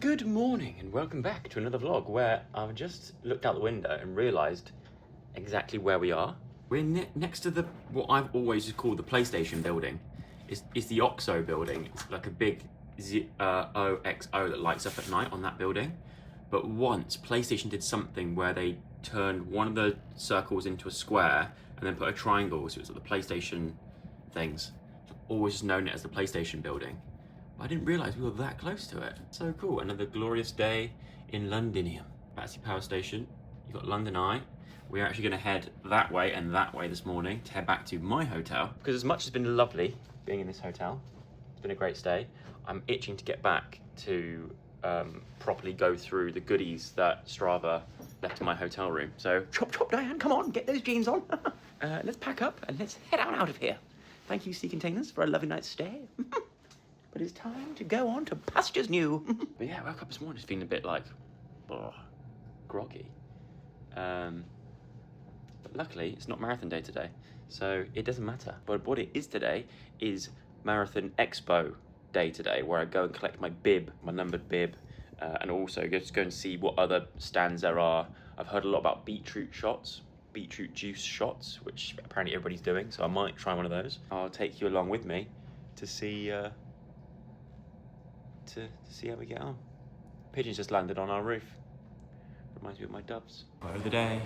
Good morning and welcome back to another vlog where I've just looked out the window and realised exactly where we are. We're next to what I've always just called the PlayStation building. It's the OXO building. It's like a big OXO that lights up at night on that building. But once PlayStation did something where they turned one of the circles into a square and then put a triangle, so it was like the PlayStation things. I've always just known it as the PlayStation building. I didn't realise we were that close to it. So cool, another glorious day in Londinium. Battersea Power Station, you've got London Eye. We're actually gonna head that way and that way this morning to head back to my hotel. Because as much as it's been lovely being in this hotel, it's been a great stay, I'm itching to get back to properly go through the goodies that Strava left in my hotel room. So chop chop Diane, come on, get those jeans on. Let's pack up and let's head on out of here. Thank you, Sea Containers, for a lovely night's stay. But it's time to go on to pastures new. But yeah, I woke up this morning just feeling a bit like, groggy. But luckily, it's not marathon day today, so it doesn't matter. But what it is today is marathon expo day today, where I go and collect my bib, my numbered bib, and also just go and see what other stands there are. I've heard a lot about beetroot juice shots, which apparently everybody's doing, so I might try one of those. I'll take you along with me to see to see how we get on. Pigeons just landed on our roof. Reminds me of my doves. Quote of the day.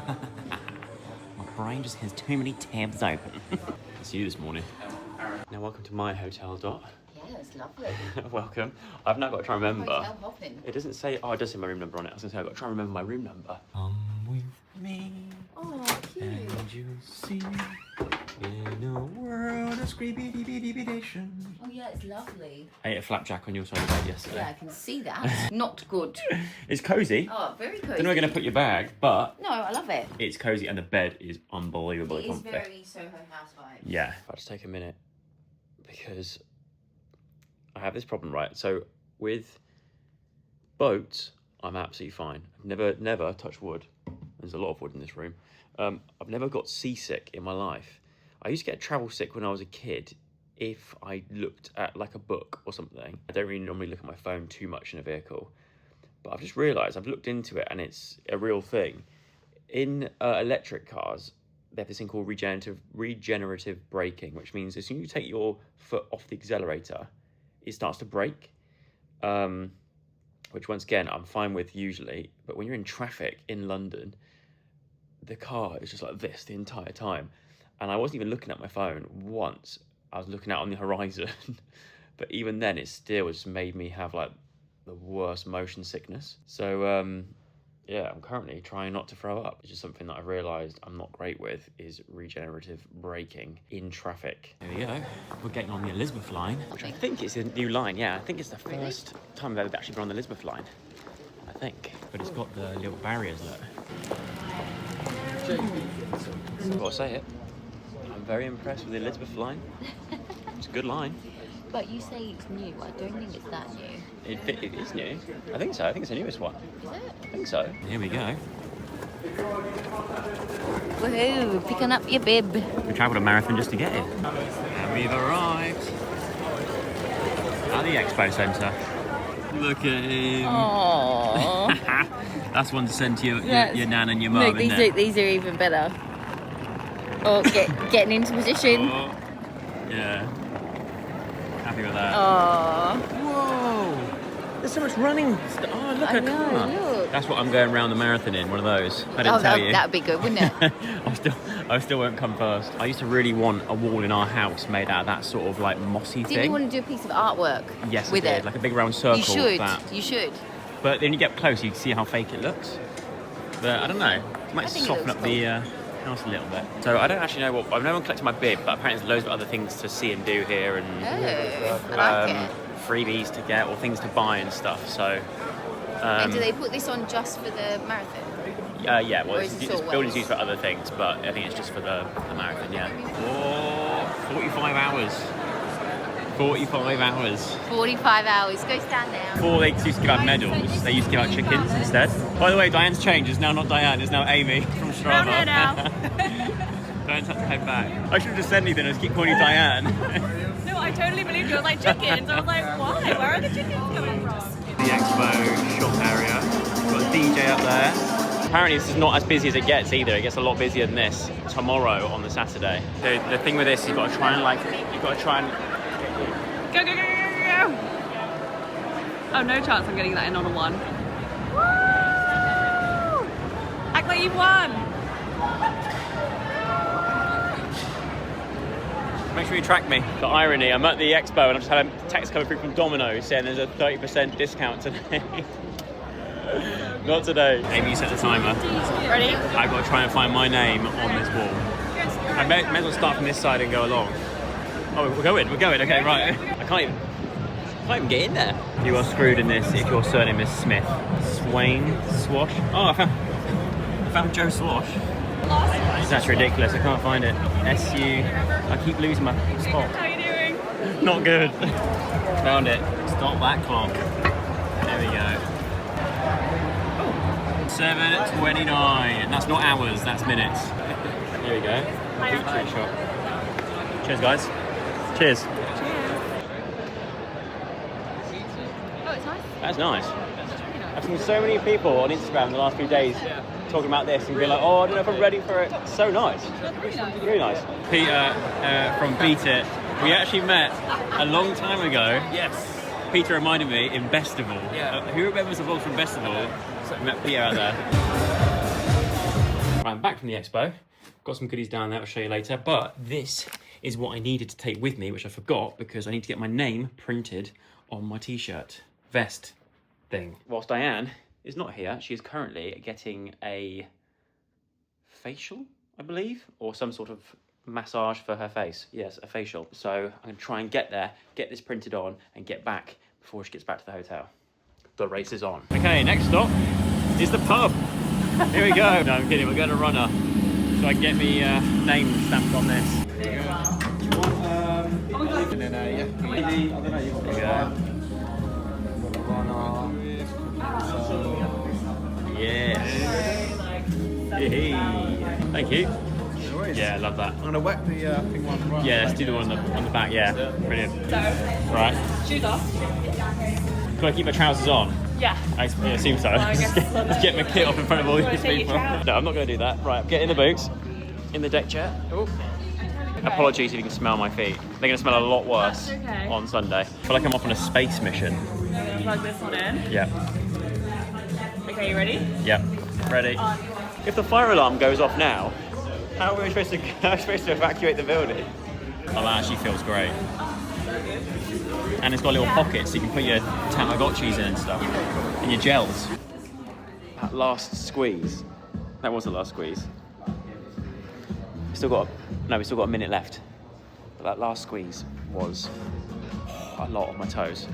My brain just has too many tabs open. It's you this morning. Now welcome to my hotel, Dot. Yeah, it's lovely. Welcome. I've now got to try and remember. Hotel hopping. It doesn't say, oh, it does say my room number on it. I was going to say, I've got to try and remember my room number. Come with me. Oh, cute. And you'll see in a world of screebity-bitty-bitty-nation. Oh yeah, it's lovely. I ate a flapjack on your side of the bed yesterday. Yeah, I can see that. Not good. It's cosy. Oh, very cozy. Don't know where you're going to put your bag, but No, I love it. it's cozy and the bed is unbelievably It is comfy. very Soho House vibes. Yeah. I'll just take a minute because I have this problem, right? So with boats, I'm absolutely fine. I've never touched wood. There's a lot of wood in this room. I've never got seasick in my life. I used to get travel sick when I was a kid if I looked at like a book or something. I don't really normally look at my phone too much in a vehicle, but I've just realised, I've looked into it and it's a real thing. In electric cars, they have this thing called regenerative braking, which means as soon as you take your foot off the accelerator, it starts to brake, which once again, I'm fine with usually, but when you're in traffic in London, the car is just like this the entire time. And I wasn't even looking at my phone once. I was looking out on the horizon. But even then, it still just made me have like the worst motion sickness. So yeah, I'm currently trying not to throw up. It's just something that I've realised I'm not great with is regenerative braking in traffic. There we go. We're getting on the Elizabeth line, which I think is a new line. Yeah, I think it's the first time I've ever actually been on the Elizabeth line. I think. But it's got the little barriers, look. I've got to say it. I'm very impressed with the Elizabeth line. It's a good line. But you say it's new. I don't think it's that new. It is new. I think so. I think it's the newest one. Is it? I think so. Here we go. Woohoo! Picking up your bib. We travelled a marathon just to get here. And we've arrived at the expo centre. Look at him. Aww. That's one to send to your nan and your mum, Look, these are even better. Oh, getting into position. Oh, yeah. Happy with that. Aww. Whoa! There's so much running. Oh, look at car. Look. That's what I'm going around the marathon in, one of those. I didn't tell you. That'd be good, wouldn't it? I still won't come first. I used to really want a wall in our house made out of that sort of like mossy thing. Did you want to do a piece of artwork? Yes, with I did. it? Like a big round circle. You should. That. You should. But then you get close, you can see how fake it looks. But I don't know. It might soften up the house a little bit. So I don't actually know what. I've never collected my bib, but apparently there's loads of other things to see and do here, and I like it. freebies to get or things to buy and stuff. So. And do they put this on just for the marathon? Yeah, well, it's always? buildings used for other things, but I think it's just for the marathon, yeah. Oh, 45 hours. 45 hours. 45 hours. Go stand there. Before they used to give out medals, they used to give out chickens instead. By the way, Diane's changed. It's now not Diane, it's now Amy from Strava. No, now. Diane's had to head back. I should have just said anything, I just keep calling you Diane. No, I totally believed you. I was like, chickens. I was like, why? Where are the chickens coming from? The Apparently this is not as busy as it gets either. It gets a lot busier than this tomorrow on the Saturday. The thing with this, you've got to try and Go, go, go, go, go, go. Oh, no chance I'm getting that in on a 1. Woo! Act like you've won. Make sure you track me. The irony, I'm at the expo and I've just had a text coming through from Domino's saying there's a 30% discount today. Not today. Amy, you set the timer. Ready? I've got to try and find my name on this wall. I may as well start from this side and go along. Oh, we're going, okay, right. I can't even get in there. You are screwed in this if your surname is Smith. Swain Swash. Oh, I found Joe Swash. That's ridiculous, I can't find it. S-U, I keep losing my spot. How are you doing? Not good. Found it. Stop that clock. There we go. 7:29. That's not hours, that's minutes. Here we go. Feature shot. Cheers, guys. Cheers. Oh, it's nice. That's nice. I've seen so many people on Instagram in the last few days talking about this and being like, oh, I don't know if I'm ready for it. It's so nice. Really nice. Peter from Beat It. We actually met a long time ago. Yes. Peter reminded me in Bestival. Yeah. Who remembers the vlog from Bestival? So I met Peter out there. Right, I'm back from the expo. Got some goodies down there, I'll show you later. But this is what I needed to take with me, which I forgot because I need to get my name printed on my t-shirt. Vest thing. Whilst Diane is not here, she is currently getting a facial, I believe, or some sort of massage for her face. Yes, a facial. So I'm going to try and get there, get this printed on, and get back before she gets back to the hotel. The race is on. Okay, next stop is the pub. Here we go. No, I'm kidding, we're going to Runner. So I can get me name stamped on this. There you go. And then, yeah. There you go. Yes. Hey. Thank you. Yeah, I love that. I'm gonna whack the thing one right. Yeah, let's do the one on the back. Yeah, brilliant. So, Right. shoes off. Do I keep my trousers on? Yeah. I assume so. I guess Let's get my kit off in front of all wanna these take your people. trousers? No, I'm not going to do that. Right, get in the boots, in the deck chair. Oh. Apologies if you can smell my feet. They're going to smell a lot worse That's okay. on Sunday. I feel like I'm off on a space mission. Plug this one in. Yeah. Okay, you ready? Yep, ready. If the fire alarm goes off now, how are we supposed to evacuate the building? Oh, that actually feels great. And it's got little pockets so you can put your Tamagotchis in and stuff. And your gels. That last squeeze. That was the last squeeze. We still got a minute left. But that last squeeze was a lot on my toes.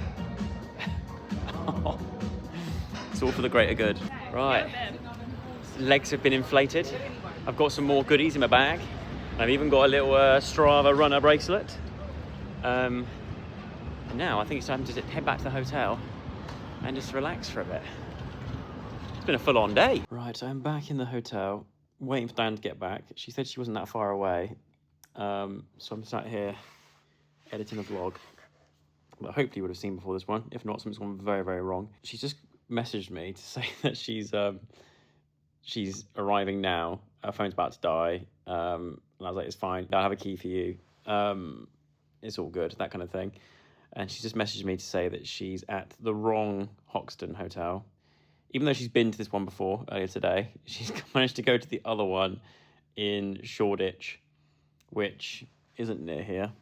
It's all for the greater good. Right. Legs have been inflated. I've got some more goodies in my bag. I've even got a little Strava runner bracelet. Now I think it's time to head back to the hotel and just relax for a bit. It's been a full-on day. Right, so I'm back in the hotel, waiting for Diane to get back. She said she wasn't that far away. So I'm sat here editing a vlog that hopefully you would have seen before this one. If not, something's gone very, very wrong. She's just messaged me to say that she's arriving now. Her phone's about to die. And I was like, it's fine. I'll have a key for you. It's all good, that kind of thing. And she just messaged me to say that she's at the wrong Hoxton hotel. Even though she's been to this one before, earlier today, she's managed to go to the other one in Shoreditch, which isn't near here.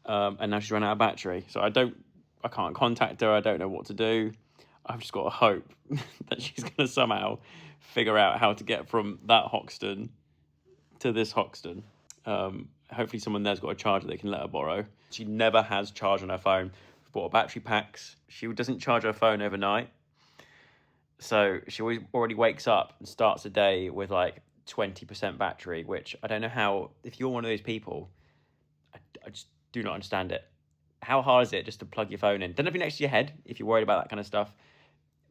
And now she's run out of battery. So I can't contact her. I don't know what to do. I've just got to hope that she's going to somehow figure out how to get from that Hoxton to this Hoxton. Hopefully someone there's got a charger they can let her borrow. She never has charge on her phone. We've bought her battery packs. She doesn't charge her phone overnight. So she already wakes up and starts the day with like 20% battery, which I don't know how, if you're one of those people, I just do not understand it. How hard is it just to plug your phone in? Don't have it next to your head if you're worried about that kind of stuff,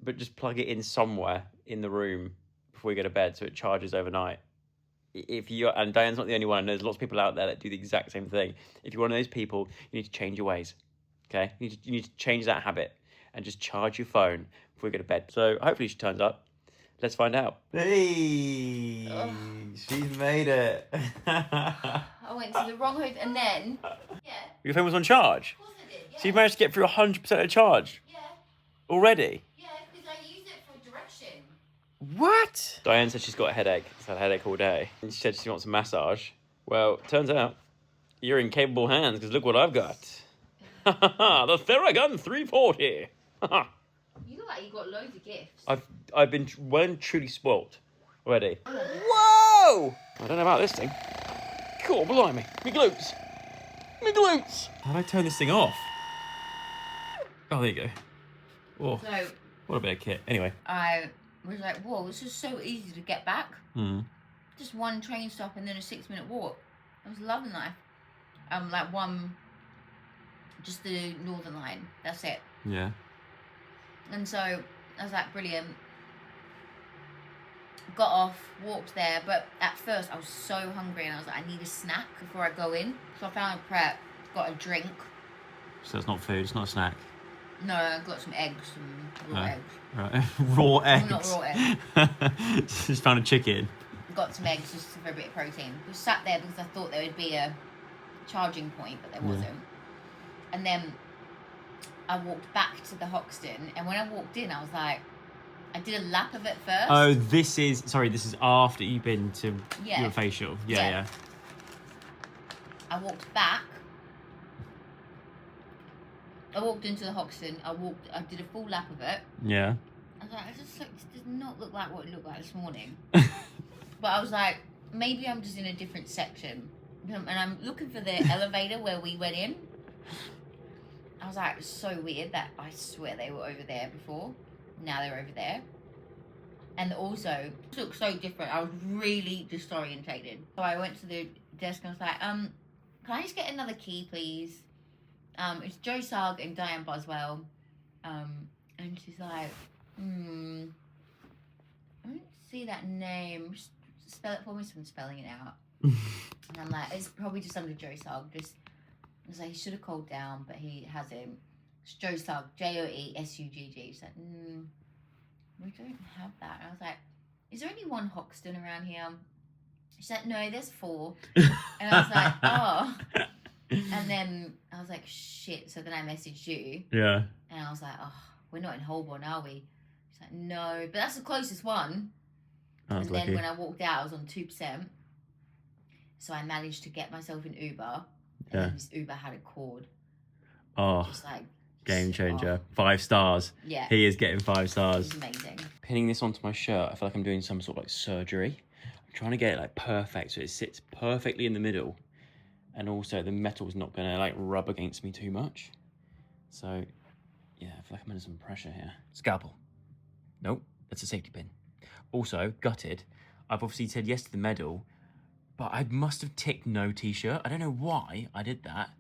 but just plug it in somewhere in the room before you go to bed so it charges overnight. And Diane's not the only one, and there's lots of people out there that do the exact same thing. If you're one of those people, you need to change your ways, okay? You need to change that habit and just charge your phone before you go to bed. So hopefully she turns up. Let's find out. Hey, she's made it. I went to the wrong hotel and then... Yeah, Your phone was on charge? of course I did, yeah. So you've managed to get through 100% of charge? Yeah, Already? yeah, because I used it for direction. What? Diane said she's got a headache. She's had a headache all day. And she said she wants a massage. Well, turns out you're in capable hands because look what I've got. The Theragun 340. You look like you got loads of gifts. I've been well and truly spoilt already. Whoa! I don't know about this thing. God, blimey. Me glutes. Me glutes. How do I turn this thing off? Oh, there you go. Oh, So what a bit of kit. Anyway. I was like, whoa, this is so easy to get back. Just one train stop and then a 6-minute walk. I was loving life. Like one, just the Northern Line. That's it. Yeah. And so I was like, brilliant. Got off, walked there, but at first I was so hungry and I was like, I need a snack before I go in. So I found a prep, got a drink. So it's not food, it's not a snack. No, I got some eggs, some raw eggs. Right. Raw eggs. Not raw eggs. Just found a chicken. Got some eggs just for a bit of protein. We sat there because I thought there would be a charging point, but there wasn't. And then I walked back to the Hoxton, and when I walked in, I was like, I did a lap of it first. Oh, this is after you've been to Yeah. your facial. Yeah. I walked back. I walked into the Hoxton. I did a full lap of it. Yeah. I was like, it does not look like what it looked like this morning. But I was like, maybe I'm just in a different section. And I'm looking for the elevator where we went in. I was like, it's so weird that I swear they were over there before. Now they're over there. And also, it looked so different. I was really disorientated. So I went to the desk and I was like, can I just get another key, please? It's Joe Sugg and Diane Boswell. And she's like, I don't see that name. Just spell it for me, so I'm spelling it out. And I'm like, it's probably just under Joe Sugg. I was like, he should have called down, but he hasn't. It's Joe Sugg, Joessugg. She's like, we don't have that. And I was like, is there only one Hoxton around here? She's like, no, there's 4. And I was like, oh. And then I was like, shit. So then I messaged you. Yeah. And I was like, oh, we're not in Holborn, are we? She's like, no, but that's the closest one. And then when I walked out, I was on 2%. So I managed to get myself an Uber. And then this Uber had a cord. Oh, just like game changer. 5 stars. Yeah. He is getting 5 stars. It was amazing. Pinning this onto my shirt, I feel like I'm doing some sort of like surgery. I'm trying to get it like perfect so it sits perfectly in the middle. And also the metal's not gonna like rub against me too much. So yeah, I feel like I'm under some pressure here. Scalpel. Nope, that's a safety pin. Also, gutted. I've obviously said yes to the medal, but I must have ticked no t-shirt. I don't know why I did that.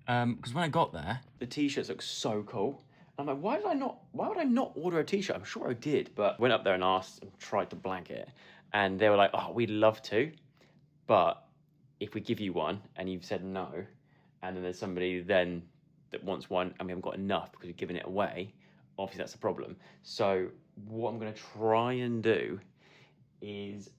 Because when I got there, the t-shirts look so cool. I'm like, why would I not order a t-shirt? I'm sure I did, but went up there and asked and tried to blank it. And they were like, oh, we'd love to, but if we give you one and you've said no, and then there's somebody then that wants one and we haven't got enough because we've given it away, obviously that's a problem. So what I'm going to try and do is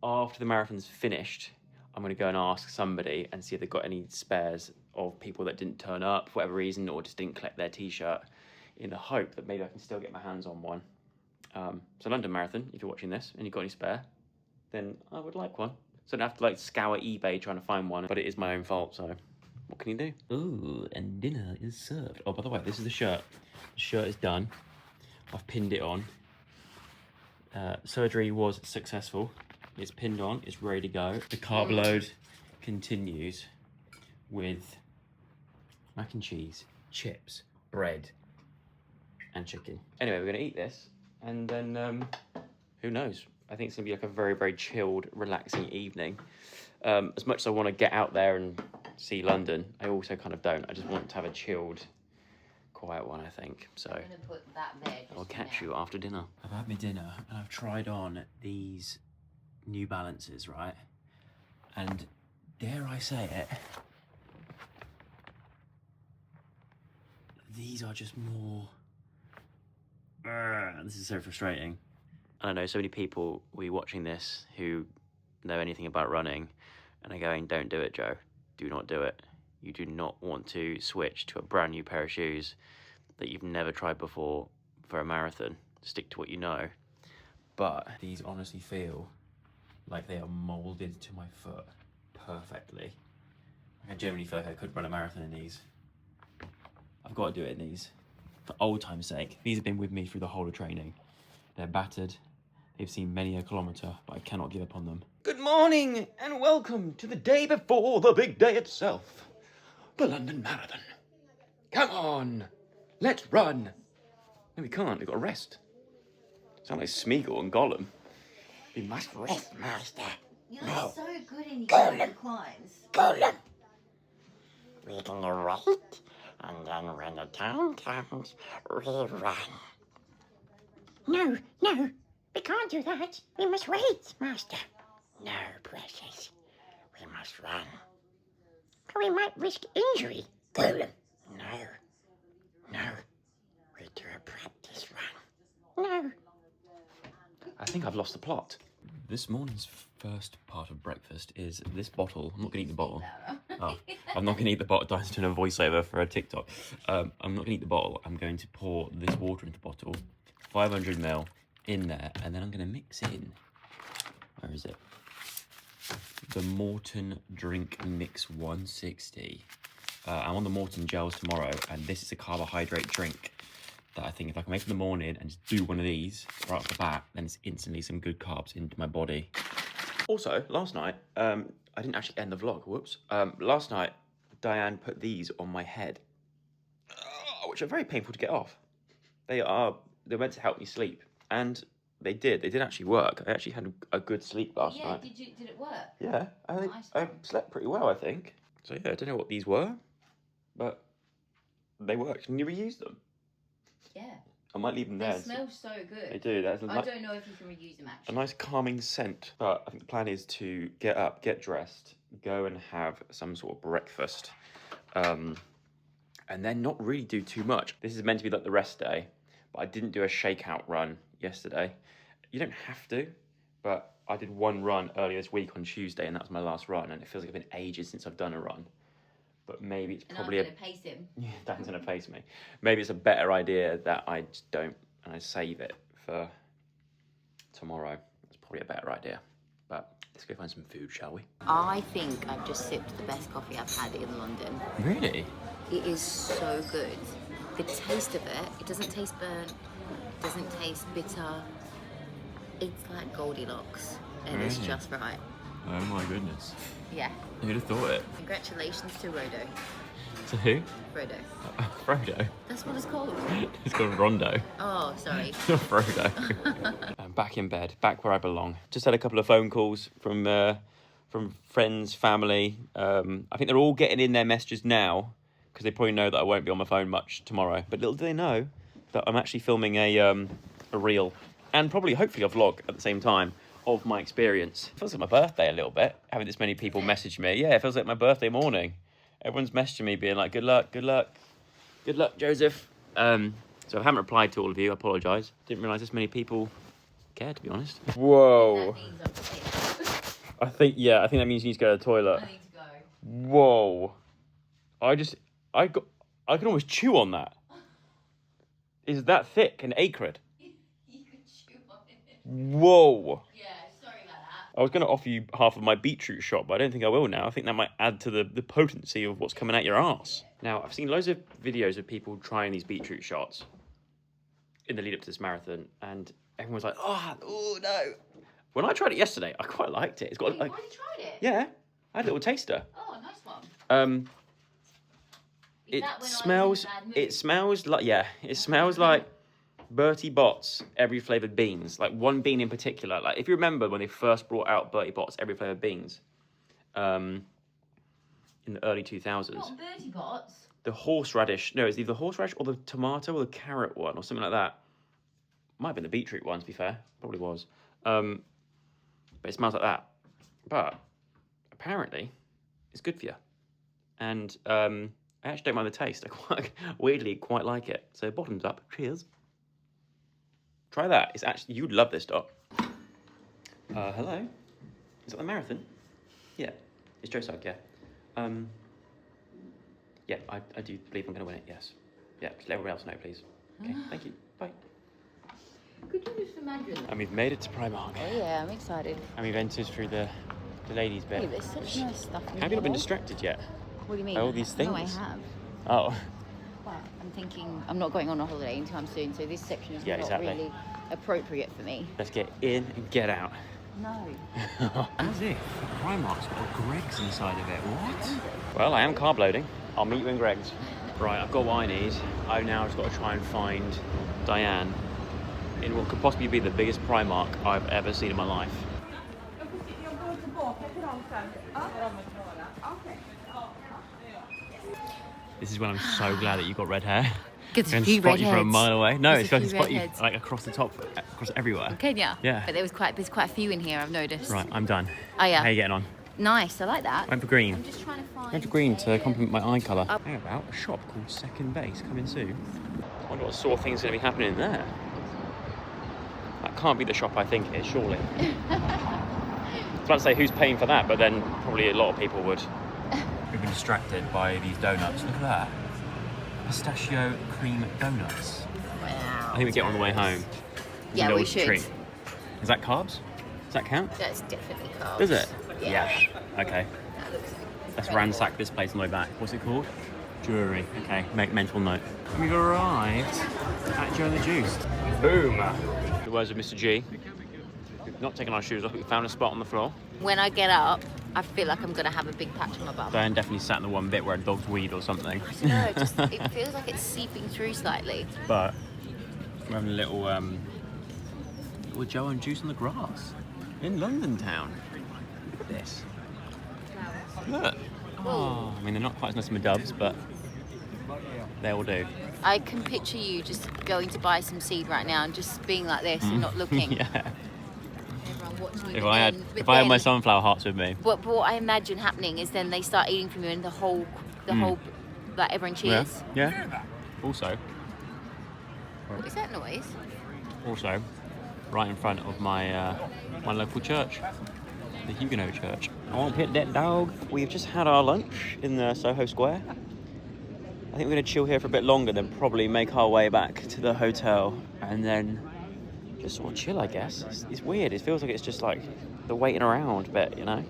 after the marathon's finished, I'm going to go and ask somebody and see if they've got any spares of people that didn't turn up for whatever reason or just didn't collect their t-shirt, in the hope that maybe I can still get my hands on one. So London Marathon, if you're watching this and you've got any spare, then I would like one. So I don't have to like scour eBay trying to find one, but it is my own fault, so what can you do? Ooh, and dinner is served. Oh, by the way, this is the shirt. The shirt is done. I've pinned it on. Surgery was successful. It's pinned on, it's ready to go. The carb load continues with mac and cheese, chips, bread, and chicken. Anyway, we're gonna eat this, and then who knows? I think it's gonna be like a very, very chilled, relaxing evening. As much as I want to get out there and see London, I also kind of don't. I just want to have a chilled, quiet one, I think. So I'm gonna put that there. I'll catch you after dinner. I've had my dinner and I've tried on these New Balances, right? And dare I say it, these are just more... this is so frustrating. And I know so many people will be watching this who know anything about running and are going, don't do it, Joe. Do not do it. You do not want to switch to a brand new pair of shoes that you've never tried before for a marathon. Stick to what you know. But these honestly feel like they are molded to my foot perfectly. I genuinely feel like I could run a marathon in these. I've got to do it in these. For old time's sake. These have been with me through the whole of training. They're battered. They've seen many a kilometre, but I cannot give up on them. Good morning and welcome to the day before the big day itself. The London Marathon. Come on, let's run. No, we can't. We've got to rest. Sound like Smeagol and Gollum. We must rest, master. You look so good in your climbs. Gollum. We can wait, and then when the time comes, we run. No, we can't do that. We must wait, master. No, precious. We must run. Or we might risk injury. Gollum. No. We do a practice run. No. I think I've lost the plot. This morning's first part of breakfast is this bottle. I'm not going to eat the bottle. Oh, I'm not going to eat the bottle. Diane's doing a voiceover for a TikTok. I'm not going to eat the bottle. I'm going to pour this water into the bottle, 500 ml in there, and then I'm going to mix in. Where is it? The Morton Drink Mix 160. I'm on the Morton gels tomorrow, and this is a carbohydrate drink that I think if I can make in the morning and just do one of these right off the bat, then it's instantly some good carbs into my body. Also, last night, I didn't actually end the vlog, whoops. Last night, Diane put these on my head, which are very painful to get off. They're meant to help me sleep, and they did actually work. I actually had a good sleep last night. Yeah, did it work? Yeah, I slept pretty well, I think. So yeah, I don't know what these were, but they worked. Can you reuse them? Yeah. I might leave them there. They smell so good. They do. I don't know if you can reuse them actually. A nice calming scent. But I think the plan is to get up, get dressed, go and have some sort of breakfast, and then not really do too much. This is meant to be like the rest day, but I didn't do a shakeout run yesterday. You don't have to, but I did one run earlier this week on Tuesday, and that was my last run, and it feels like it's been ages since I've done a run. But maybe it's probably I'm going to pace him. Yeah, Dan's going to pace me. Maybe it's a better idea that I just don't, and I save it for tomorrow. It's probably a better idea. But let's go find some food, shall we? I think I've just sipped the best coffee I've had in London. Really? It is so good. The taste of it doesn't taste burnt, it doesn't taste bitter. It's like Goldilocks, and it's just right. Oh my goodness. Yeah. Who'd have thought it? Congratulations to Rodo. To who? Frodo. Frodo. That's what it's called. It's called Rondo. Oh, sorry. Frodo. I'm back in bed, back where I belong. Just had a couple of phone calls from friends, family. I think they're all getting in their messages now because they probably know that I won't be on my phone much tomorrow. But little do they know that I'm actually filming a reel and probably, hopefully, a vlog at the same time of my experience. It feels like my birthday a little bit, having this many people message me. Yeah, it feels like my birthday morning. Everyone's messaging me being like, good luck, Joseph. So I haven't replied to all of you, I apologise. Didn't realise this many people care, to be honest. Whoa. That means I'm sick. I think that means you need to go to the toilet. I need to go. Whoa. I can almost chew on that. Is that thick and acrid? You can chew on it. Whoa. Yeah, sorry about that. I was going to offer you half of my beetroot shot, but I don't think I will now. I think that might add to the potency of what's coming out your arse. Now, I've seen loads of videos of people trying these beetroot shots in the lead up to this marathon, and everyone's like, oh no. When I tried it yesterday, I quite liked it. It's got Wait, like, why you tried it? yeah, I had a little taster. Oh, nice one. Is that when I was in a bad mood? It smells like Bertie Bott's every flavoured beans. Like one bean in particular. Like if you remember when they first brought out Bertie Bott's every flavoured beans, in the early 2000s. Not Bertie Bott's. The horseradish. No, it's either the horseradish or the tomato or the carrot one or something like that. Might have been the beetroot one, to be fair. Probably was. But it smells like that. But apparently, it's good for you. And I actually don't mind the taste. I weirdly quite like it. So bottoms up. Cheers. Try that. It's actually, you'd love this, Dot. Hello? Is that the marathon? Yeah. It's Joe Sugg, yeah. Yeah, I do believe I'm going to win it, yes. Yeah, just let everyone else know, please. Okay, thank you. Bye. Could you just imagine? And we've made it to Primark. Oh yeah, I'm excited. And we've entered through the ladies' bit. Hey, there's such nice stuff in Have you not been here. distracted yet What do you mean? by all these things? No, I have. Oh. But I'm thinking I'm not going on a holiday anytime soon, so this section is not really appropriate for me. Let's get in and get out. No. As if Primark's got a Greggs inside of it. What? Well, I am carb loading. I'll meet you in Greggs. Right, I've got what I need. I've now just got to try and find Diane in what could possibly be the biggest Primark I've ever seen in my life. This is when I'm so glad that you got red hair. Because I can spot you from a mile away. No, it's going to spot you redheads. like across the top, across everywhere. Okay, yeah. Yeah. But there's quite a few in here, I've noticed. Right, I'm done. Oh yeah. How are you getting on? Nice, I like that. Went for green. I'm just trying to find. Went for green to complement my eye colour. How about a shop called Second Base coming soon? I wonder what sort of things are going to be happening in there. That can't be the shop I think it is, surely. I was about to say who's paying for that, but then probably a lot of people would. We've been distracted by these donuts. Look at that. Pistachio cream donuts. Wow. I think we get on the way home. Yeah, A little we should. treat. Is that carbs? Does that count? That's definitely carbs. Does it? Yeah. Okay. That looks Let's incredible. ransack this place on the way back. What's it called? Jewellery. Okay, make mental note. And we've arrived at Joe and the Juiced. Boom! The words of Mr. G. We've not taken our shoes off, we found a spot on the floor. When I get up, I feel like I'm gonna have a big patch on my bum. Diane definitely sat in the one bit where a dog's weed or something. I don't know, it feels like it's seeping through slightly. But we're having a little Joe and Juice on the grass in London town. Look at this. Look. Oh, I mean, they're not quite as nice as my dubs, but they will do. I can picture you just going to buy some seed right now and just being like this and not looking. Yeah. Everyone watching. If I had my sunflower hearts with me. But what I imagine happening is then they start eating from you and the whole, like everyone cheers. Yeah. Also, What is that noise? right in front of my my local church, the Huguenot church. I won't hit that dog. We've just had our lunch in the Soho Square. I think we're going to chill here for a bit longer, then probably make our way back to the hotel and then just sort of chill, I guess. It's weird. It feels like it's just like the waiting around bit, you know?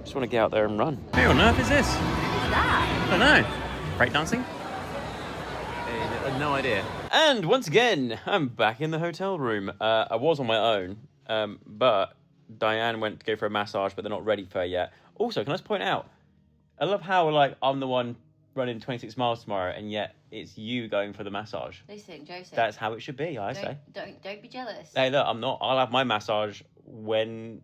Just want to get out there and run. Who on earth is this? What's that? I don't know. Breakdancing? No idea. And once again, I'm back in the hotel room. I was on my own, but Diane went to go for a massage, but they're not ready for her yet. Also, can I just point out, I love how like I'm the one running 26 miles tomorrow, and yet it's you going for the massage. Listen, Joseph. That's how it should be, I say. Don't be jealous. Hey, look, I'm not. I'll have my massage when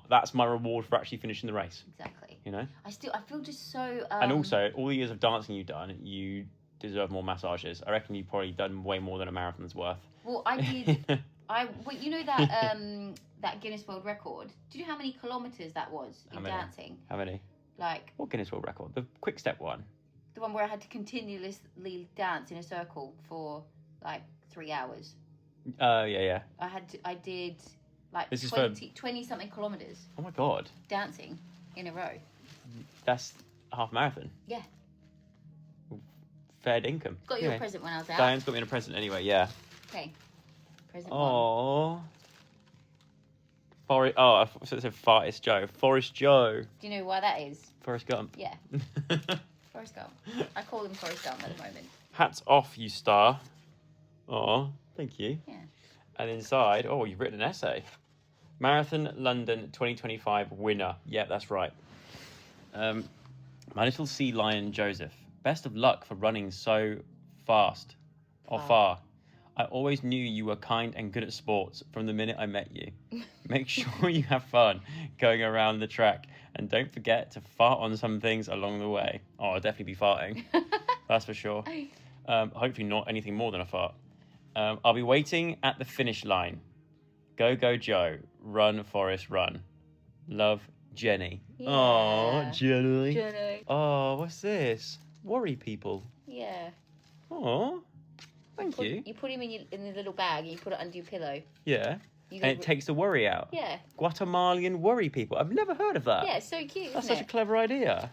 that's my reward for actually finishing the race. Exactly. You know. I feel just so. And also, all the years of dancing you've done, you deserve more massages. I reckon you've probably done way more than a marathon's worth. Well, I did. Well, you know that that Guinness World Record. Do you know how many kilometers that was in dancing? How many? Like. What Guinness World Record? The quick step one. The one where I had to continuously dance in a circle for like 3 hours. Yeah. I did like This is 20 something kilometers Oh my god. dancing in a row. That's a half marathon. Yeah. Fair income. Got you a present when I was out. Diane's got me in a present anyway, yeah. Okay. Present one. Oh. I thought it said Forest Joe. Forest Joe. Do you know why that is? Forrest Gump. Yeah. Forrest Gump. I call him Forrest Gump at the moment. Hats off, you star. Oh, thank you. Yeah. And inside, you've written an essay. Marathon London 2025 winner. Yeah, that's right. My little sea lion Joseph. Best of luck for running so fast. Or far. I always knew you were kind and good at sports from the minute I met you. Make sure you have fun going around the track and don't forget to fart on some things along the way. Oh, I'll definitely be farting. That's for sure. Hopefully not anything more than a fart. I'll be waiting at the finish line. Go, go, Joe. Run, Forrest, run. Love, Jenny. Yeah. Oh, Jenny. Jenny. Oh, what's this? Worry people. Yeah. Oh, Thank you. You put him in the little bag and you put it under your pillow. Yeah. You And it takes the worry out. Yeah. Guatemalan worry people. I've never heard of that. Yeah, it's so cute. That's isn't such it? a clever idea.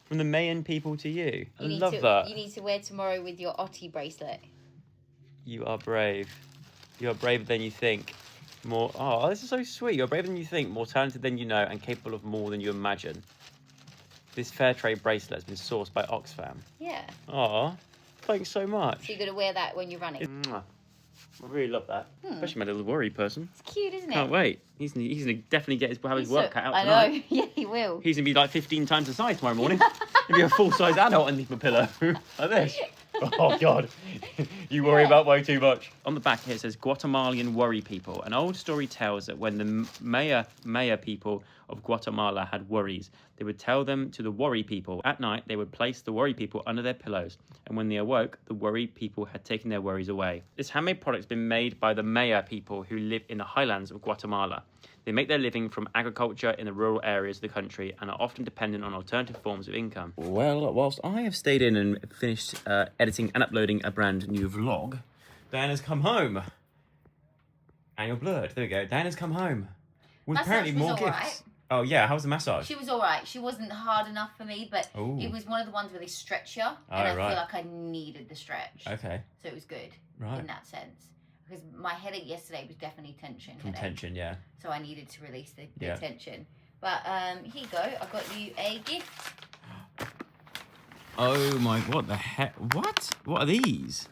From the Mayan people to you. I You love that. You need to wear tomorrow with your Otti bracelet. You are brave. You are braver than you think. Oh, this is so sweet. You're braver than you think, more talented than you know, and capable of more than you imagine. This fair trade bracelet has been sourced by Oxfam. Yeah. Aw, thanks so much. So you're going to wear that when you're running. Mwah. I really love that. Especially my little worry person. It's cute, isn't it? Can't wait. He's gonna definitely have his work cut out I tonight. know. Yeah, he will. He's gonna be like 15 times the size tomorrow morning. He'll be a full-size adult underneath my pillow. Like this. Oh, God. You worry about way too much. On the back here it says Guatemalan worry people. An old story tells that when the Maya people of Guatemala had worries, they would tell them to the worry people. At night, they would place the worry people under their pillows. And when they awoke, the worry people had taken their worries away. This handmade product has been made by the Maya people who live in the highlands of Guatemala. They make their living from agriculture in the rural areas of the country and are often dependent on alternative forms of income. Well, whilst I have stayed in and finished editing and uploading a brand new vlog, Diana's come home. And you're blurred. There we go. Diana's come home. With Massage apparently was more all gifts. right. Oh, yeah. How was the massage? She was all right. She wasn't hard enough for me, but Ooh. it was one of the ones where they stretch you. And I right. feel like I needed the stretch. Okay. So it was good Right. in that sense. Because my headache yesterday was definitely tension. From headache. tension, yeah. So I needed to release the Yeah. tension. But here you go. I got you a gift. Oh my, what the heck? What? What are these?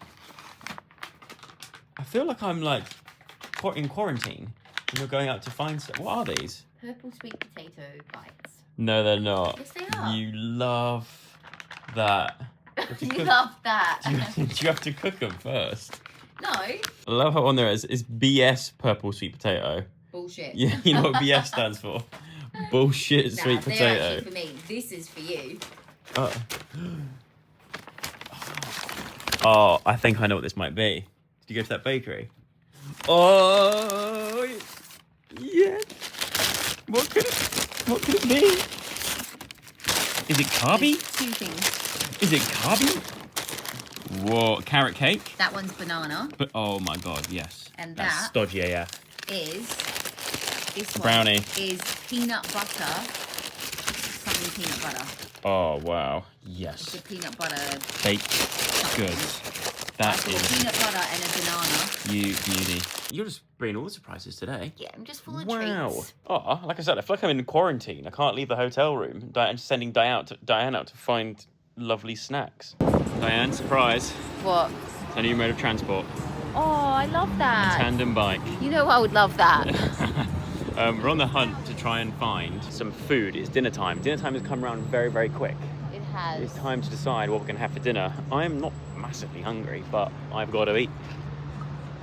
I feel like I'm like in quarantine and you're going out to find stuff. What are these? Purple sweet potato bites. No, they're not. Yes, they are. You love that. You love that. Do you have to cook them first? No. I love how on there is BS purple sweet potato. Bullshit. Yeah, you know what BS stands for? Bullshit Nah, sweet they're potato. actually for me. This is for you. Oh, I think I know what this might be. Did you go to that bakery? Oh, yeah. What could it be? Is it carby? Two things. Is it carby? Whoa, carrot cake? That one's banana. But oh my god, yes. And that's that stodgy AF. is this one Brownie. is peanut butter. Something peanut butter. Oh wow, It's yes. a peanut butter. Baked goods. That I've got is peanut butter and a banana. you beauty. You're just bringing all the surprises today. Yeah, I'm just full of Wow. treats. Oh, like I said, I feel like I'm in quarantine. I can't leave the hotel room. I'm sending Diane out to find lovely snacks. Diane, surprise. What? It's a new mode of transport. Oh, I love that. Tandem bike. You know I would love that. We're on the hunt to try and find some food. It's dinner time. Dinner time has come around very, very quick. It has. It's time to decide what we're going to have for dinner. I'm not massively hungry, but I've got to eat.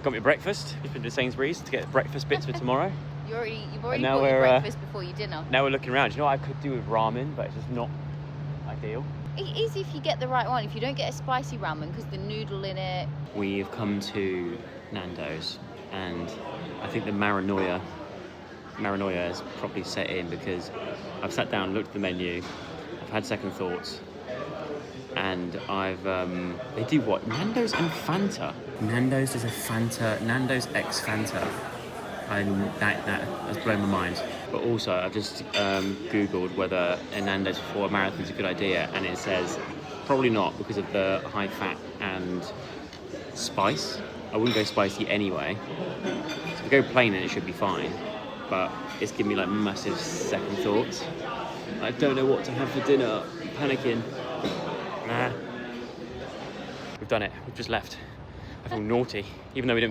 Got me breakfast. Just been to Sainsbury's to get breakfast bits for tomorrow. You've already now got your we're, breakfast before your dinner. Now we're looking around. You know what I could do with ramen, but it's just not ideal. It is if you get the right one. If you don't get a spicy ramen, because the noodle in it. We've come to Nando's, and I think the paranoia is properly set in because I've sat down, looked at the menu, I've had second thoughts, and they do what? Nando's and Fanta. Nando's does a Fanta, Nando's X Fanta, and that's blown my mind. But also, I've just Googled whether a Nando's before a marathon is a good idea, and it says probably not because of the high fat and spice. I wouldn't go spicy anyway. So if I go plain, then it should be fine. But it's giving me like massive second thoughts. I don't know what to have for dinner. I'm panicking. Nah. We've done it. We've just left. I feel naughty, even though we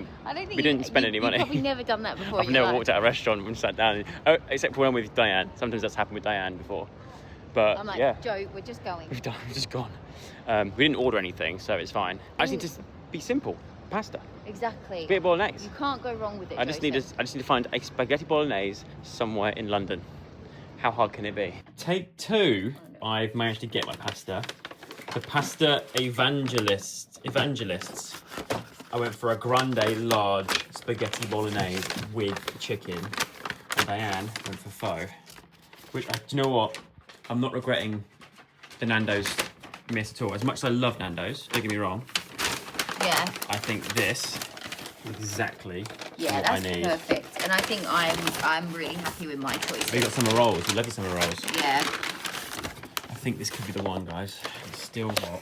didn't spend any money. You've probably never done that before. I've never walked out of a restaurant and sat down. Except for when I'm with Diane. Sometimes that's happened with Diane before. But I'm like, yeah, Joe, we're just going. we've just gone. We didn't order anything, so it's fine. I just need to be simple. Pasta. Exactly. Spaghetti bolognese. You can't go wrong with it. I just need to find a spaghetti bolognese somewhere in London. How hard can it be? Take two. I've managed to get my pasta. The pasta evangelists. I went for a grande large spaghetti bolognese with chicken. And Diane went for pho. Which, do you know what? I'm not regretting the Nando's miss at all. As much as I love Nando's, don't get me wrong. Yeah. I think this is exactly Yeah, what I that's need. perfect. And I think I'm really happy with my choices. We got summer rolls. We love your summer rolls. Yeah. I think this could be the one, guys. It's still hot.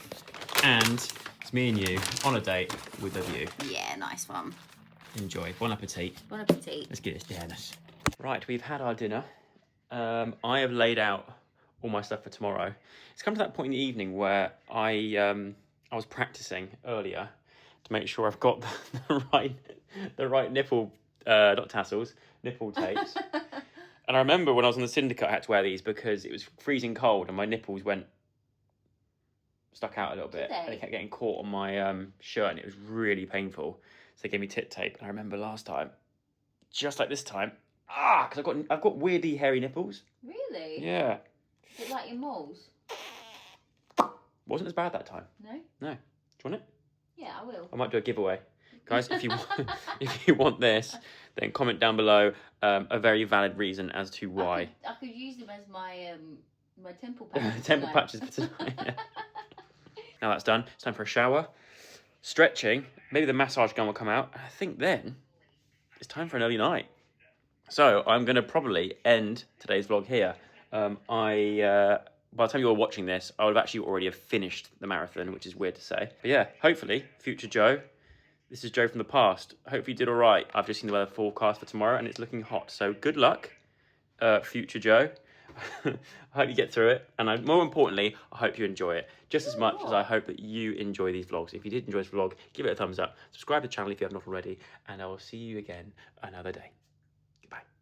And it's me and you on a date with a view. Yeah, nice one. Enjoy. Bon appetit. Bon appetit. Let's get this down. Right, we've had our dinner. I have laid out all my stuff for tomorrow. It's come to that point in the evening where I was practicing earlier to make sure I've got the right nipple, not tassels, nipple tapes. And I remember when I was on the syndicate, I had to wear these because it was freezing cold and my nipples stuck out a little bit. And they kept getting caught on my shirt and it was really painful. So they gave me tit tape. And I remember last time, just like this time, because I've got weirdly hairy nipples. Really? Yeah. Is it like your moles? Wasn't as bad that time. No? No. Do you want it? Yeah, I will. I might do a giveaway. Guys, if you want this, then comment down below a very valid reason as to why. I could use them as my my temple patches. Temple patches for tonight. Yeah. Now that's done, it's time for a shower, stretching, maybe the massage gun will come out. I think then it's time for an early night. So I'm going to probably end today's vlog here. By the time you're watching this, I would have actually already have finished the marathon, which is weird to say. But yeah, hopefully, future Joe, this is Joe from the past. Hopefully you did all right. I've just seen the weather forecast for tomorrow and it's looking hot. So good luck, future Joe. I hope you get through it. And more importantly, I hope you enjoy it just as much as I hope that you enjoy these vlogs. If you did enjoy this vlog, give it a thumbs up. Subscribe to the channel if you have not already. And I will see you again another day.